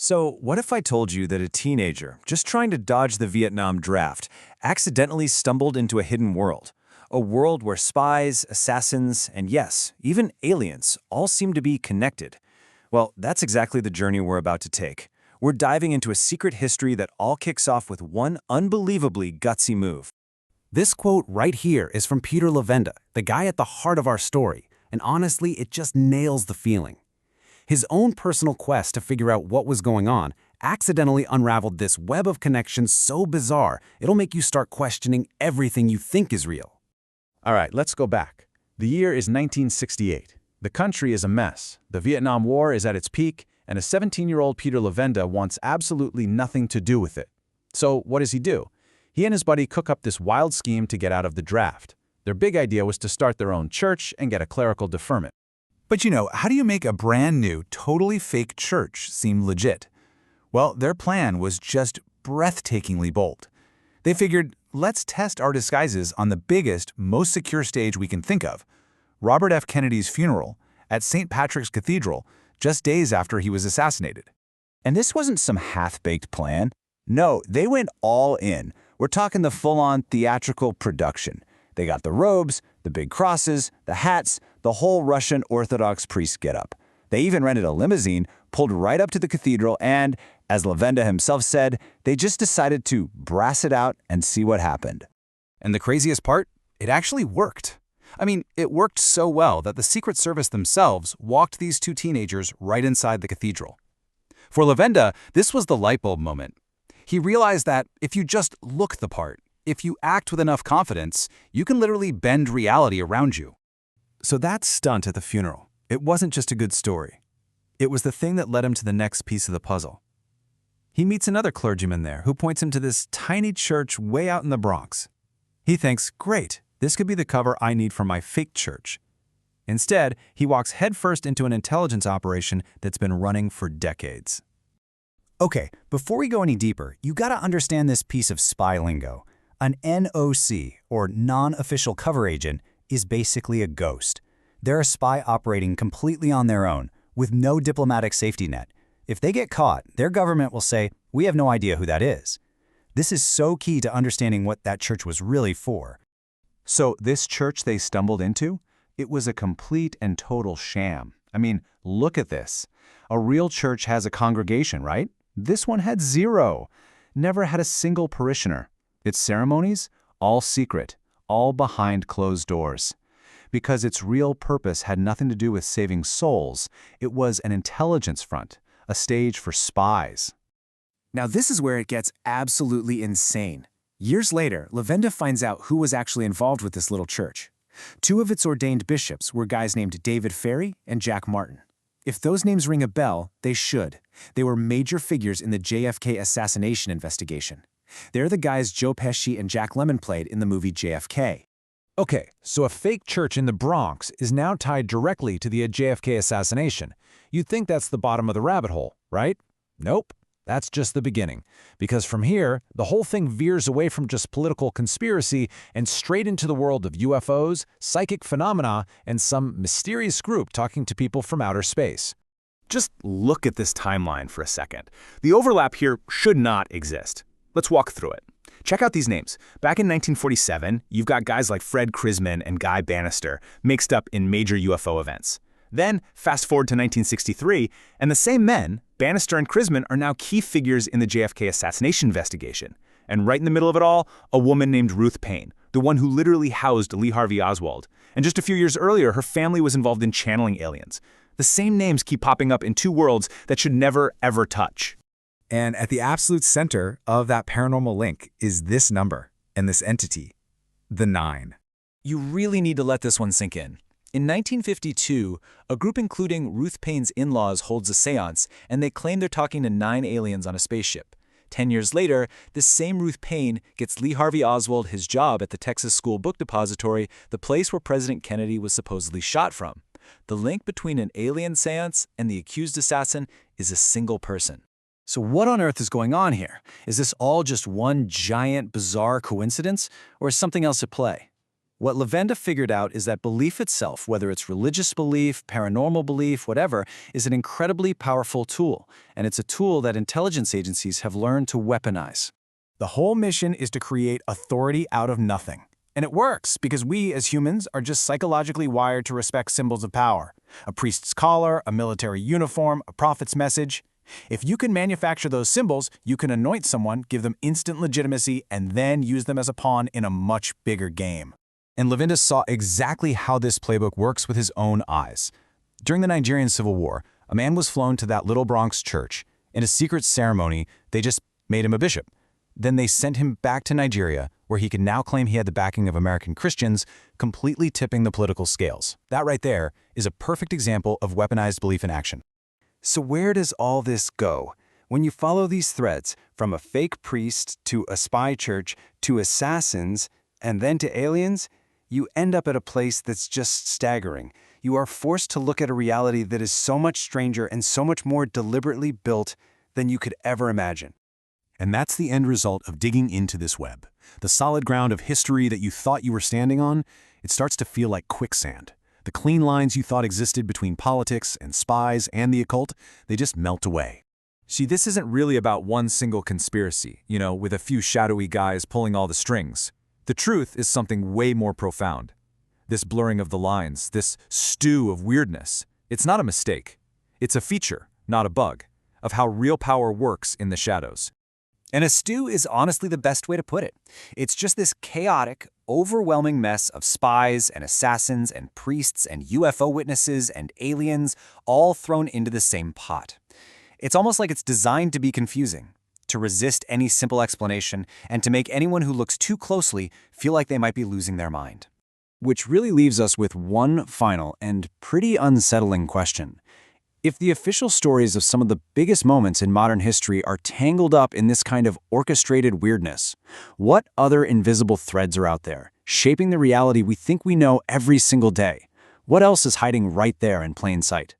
So, what if I told you that a teenager, just trying to dodge the Vietnam draft, accidentally stumbled into a hidden world? A world where spies, assassins, and yes, even aliens all seem to be connected. Well, that's exactly the journey we're about to take. We're diving into a secret history that all kicks off with one unbelievably gutsy move. This quote right here is from Peter Levenda, the guy at the heart of our story, and honestly, it just nails the feeling. His own personal quest to figure out what was going on accidentally unraveled this web of connections so bizarre, it'll make you start questioning everything you think is real. All right, let's go back. The year is 1968. The country is a mess. The Vietnam War is at its peak, and a 17-year-old Peter Levenda wants absolutely nothing to do with it. So what does he do? He and his buddy cook up this wild scheme to get out of the draft. Their big idea was to start their own church and get a clerical deferment. But how do you make a brand new, totally fake church seem legit? Well, their plan was just breathtakingly bold. They figured, let's test our disguises on the biggest, most secure stage we can think of, Robert F. Kennedy's funeral at St. Patrick's Cathedral, just days after he was assassinated. And this wasn't some half-baked plan. No, they went all in. We're talking the full-on theatrical production. They got the robes, the big crosses, the hats, the whole Russian Orthodox priest getup. They even rented a limousine, pulled right up to the cathedral, and, as Levenda himself said, they just decided to brass it out and see what happened. And the craziest part? It actually worked. I mean, it worked so well that the Secret Service themselves walked these two teenagers right inside the cathedral. For Levenda, this was the light bulb moment. He realized that if you just look the part, if you act with enough confidence, you can literally bend reality around you. So that stunt at the funeral, it wasn't just a good story. It was the thing that led him to the next piece of the puzzle. He meets another clergyman there who points him to this tiny church way out in the Bronx. He thinks, great, this could be the cover I need for my fake church. Instead, he walks headfirst into an intelligence operation that's been running for decades. Okay, before we go any deeper, you gotta understand this piece of spy lingo. An NOC, or non-official cover agent, is basically a ghost. They're a spy operating completely on their own, with no diplomatic safety net. If they get caught, their government will say, we have no idea who that is. This is so key to understanding what that church was really for. So this church they stumbled into? It was a complete and total sham. I mean, look at this. A real church has a congregation, right? This one had zero. Never had a single parishioner. Its ceremonies? All secret, all behind closed doors. Because its real purpose had nothing to do with saving souls, it was an intelligence front, a stage for spies. Now this is where it gets absolutely insane. Years later, Levenda finds out who was actually involved with this little church. Two of its ordained bishops were guys named David Ferry and Jack Martin. If those names ring a bell, they should. They were major figures in the JFK assassination investigation. They're the guys Joe Pesci and Jack Lemmon played in the movie JFK. Okay, so a fake church in the Bronx is now tied directly to the JFK assassination. You'd think that's the bottom of the rabbit hole, right? Nope. That's just the beginning, because from here, the whole thing veers away from just political conspiracy and straight into the world of UFOs, psychic phenomena, and some mysterious group talking to people from outer space. Just look at this timeline for a second. The overlap here should not exist. Let's walk through it. Check out these names. Back in 1947, you've got guys like Fred Krisman and Guy Bannister mixed up in major UFO events. Then, fast forward to 1963, and the same men, Bannister and Krisman, are now key figures in the JFK assassination investigation. And right in the middle of it all, a woman named Ruth Paine, the one who literally housed Lee Harvey Oswald. And just a few years earlier, her family was involved in channeling aliens. The same names keep popping up in two worlds that should never, ever touch. And at the absolute center of that paranormal link is this number and this entity, the 9. You really need to let this one sink in. In 1952, a group including Ruth Paine's in-laws holds a seance, and they claim they're talking to 9 aliens on a spaceship. 10 years later, this same Ruth Paine gets Lee Harvey Oswald his job at the Texas School Book Depository, the place where President Kennedy was supposedly shot from. The link between an alien seance and the accused assassin is a single person. So what on earth is going on here? Is this all just one giant, bizarre coincidence, or is something else at play? What Levenda figured out is that belief itself, whether it's religious belief, paranormal belief, whatever, is an incredibly powerful tool, and it's a tool that intelligence agencies have learned to weaponize. The whole mission is to create authority out of nothing. And it works because we, as humans, are just psychologically wired to respect symbols of power. A priest's collar, a military uniform, a prophet's message. If you can manufacture those symbols, you can anoint someone, give them instant legitimacy, and then use them as a pawn in a much bigger game. And Levenda saw exactly how this playbook works with his own eyes. During the Nigerian Civil War, a man was flown to that little Bronx church. In a secret ceremony, they just made him a bishop. Then they sent him back to Nigeria, where he could now claim he had the backing of American Christians, completely tipping the political scales. That right there is a perfect example of weaponized belief in action. So where does all this go? When you follow these threads, from a fake priest to a spy church to assassins and then to aliens, you end up at a place that's just staggering. You are forced to look at a reality that is so much stranger and so much more deliberately built than you could ever imagine. And that's the end result of digging into this web. The solid ground of history that you thought you were standing on, it starts to feel like quicksand. The clean lines you thought existed between politics and spies and the occult, they just melt away. See, this isn't really about one single conspiracy, with a few shadowy guys pulling all the strings. The truth is something way more profound. This blurring of the lines, this stew of weirdness, it's not a mistake. It's a feature, not a bug, of how real power works in the shadows. And a stew is honestly the best way to put it. It's just this chaotic, overwhelming mess of spies and assassins and priests and UFO witnesses and aliens all thrown into the same pot. It's almost like it's designed to be confusing, to resist any simple explanation, and to make anyone who looks too closely feel like they might be losing their mind. Which really leaves us with one final and pretty unsettling question. If the official stories of some of the biggest moments in modern history are tangled up in this kind of orchestrated weirdness, what other invisible threads are out there, shaping the reality we think we know every single day? What else is hiding right there in plain sight?